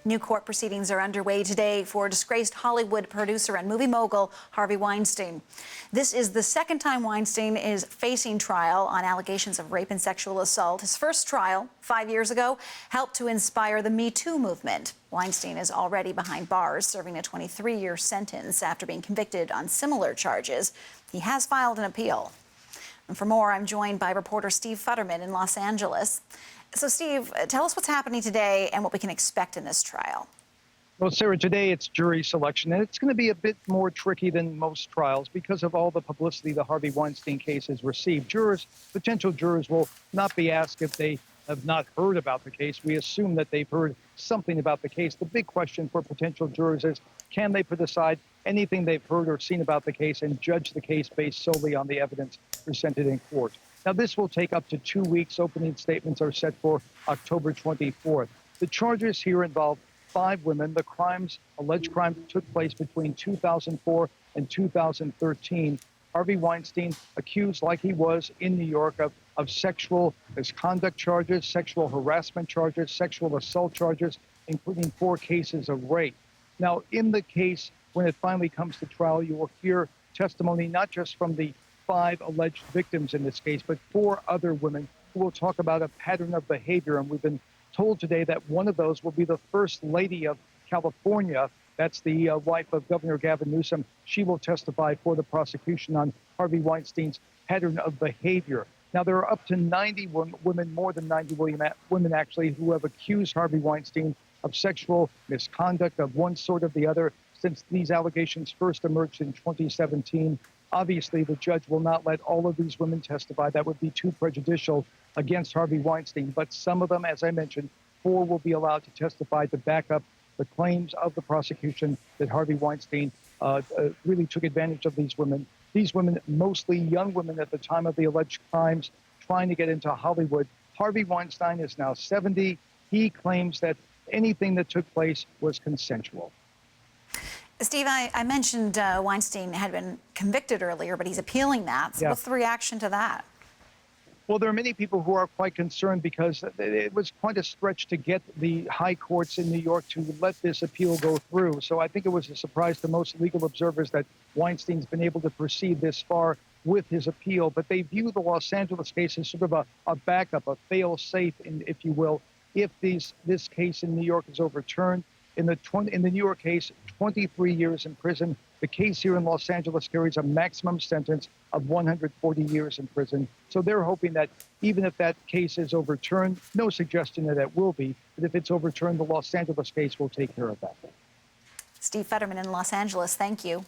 New court proceedings are underway today for disgraced Hollywood producer and movie mogul Harvey Weinstein. This is the second time Weinstein is facing trial on allegations of rape and sexual assault. His first trial, 5 years ago, helped to inspire the Me Too movement. Weinstein is already behind bars, serving a 23-year sentence after being convicted on similar charges. He has filed an appeal. And for more, I'm joined by reporter Steve Futterman in Los Angeles. So, Steve, tell us what's happening today and what we can expect in this trial. Well, Sarah, today it's jury selection, and it's going to be a bit more tricky than most trials because of all the publicity the Harvey Weinstein case has received. Potential jurors will not be asked if they have not heard about the case. We assume that they've heard something about the case. The big question for potential jurors is, can they put aside anything they've heard or seen about the case and judge the case based solely on the evidence presented in court? Now, this will take up to 2 weeks. Opening statements are set for October 24th. The charges here involve 5 women. The alleged crimes took place between 2004 and 2013. Harvey Weinstein accused, like he was in New York, of sexual misconduct charges, sexual harassment charges, sexual assault charges, including 4 cases of rape. Now, in the case, when it finally comes to trial, you will hear testimony not just from the 5 alleged victims in this case, but 4 other women who will talk about a pattern of behavior. And we've been told today that one of those will be the First Lady of California. That's the wife of Governor Gavin Newsom. She will testify for the prosecution on Harvey Weinstein's pattern of behavior. Now, there are up to 90 women, more than 90 women actually, who have accused Harvey Weinstein of sexual misconduct of one sort or the other since these allegations first emerged in 2017. Obviously, the judge will not let all of these women testify. That would be too prejudicial against Harvey Weinstein. But some of them, as I mentioned, 4 will be allowed to testify to back up the claims of the prosecution that Harvey Weinstein really took advantage of these women. These women, mostly young women at the time of the alleged crimes, trying to get into Hollywood. Harvey Weinstein is now 70. He claims that anything that took place was consensual. Steve, I mentioned Weinstein had been convicted earlier, but he's appealing that. So What's the reaction to that? Well, there are many people who are quite concerned because it was quite a stretch to get the high courts in New York to let this appeal go through. So I think it was a surprise to most legal observers that Weinstein's been able to proceed this far with his appeal. But they view the Los Angeles case as sort of a backup, a fail-safe, if you will, if this case in New York is overturned. In the New York case, 23 years in prison. The case here in Los Angeles carries a maximum sentence of 140 years in prison. So they're hoping that even if that case is overturned, no suggestion that it will be, but if it's overturned, the Los Angeles case will take care of that. Steve Futterman in Los Angeles, thank you.